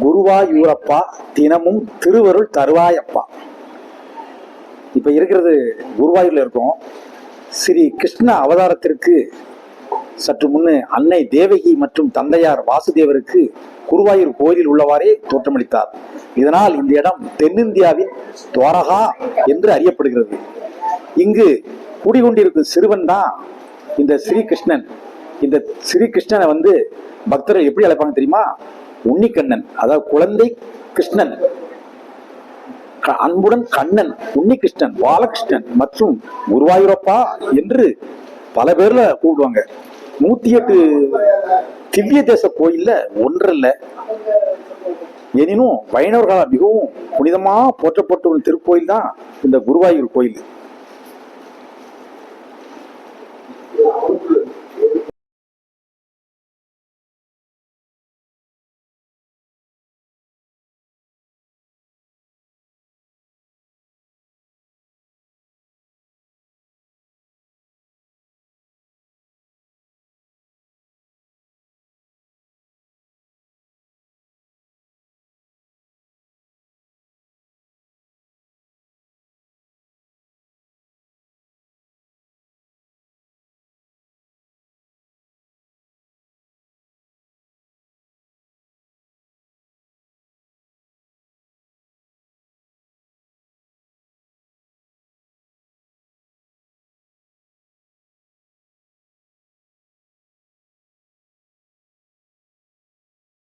குருவாயூரப்பா தினமும் திருவருள் தருவாயப்பா. இப்ப இருக்கிறது குருவாயூர்ல இருக்கோம். ஸ்ரீ கிருஷ்ண அவதாரத்திற்கு சற்று முன்னு அன்னை தேவகி மற்றும் தந்தையார் வாசுதேவருக்கு குருவாயூர் கோயிலில் உள்ளவாறே தோற்றமளித்தார். இதனால் இந்த இடம் தென்னிந்தியாவின் துவாரகா என்று அறியப்படுகிறது. இங்கு குடிகொண்டிருக்கும் சிறுவன் தான் இந்த ஸ்ரீகிருஷ்ணன். இந்த ஸ்ரீகிருஷ்ணனை பக்தர்கள் எப்படி அழைப்பாங்க தெரியுமா? உன்னிக்கண்ணன், அதாவது குழந்தை கிருஷ்ணன், அன்புடன் கண்ணன், உன்னிகிருஷ்ணன், பாலகிருஷ்ணன் மற்றும் குருவாயூரப்பா என்று பல பேர்ல கூப்பிடுவாங்க. 108 திவ்ய தேச கோயில்ல ஒன்றல்ல. எனினும் வைணவர்களால் மிகவும் புனிதமா போற்றப்பட்ட ஒரு திருக்கோயில் தான் இந்த குருவாயூர் கோயில்.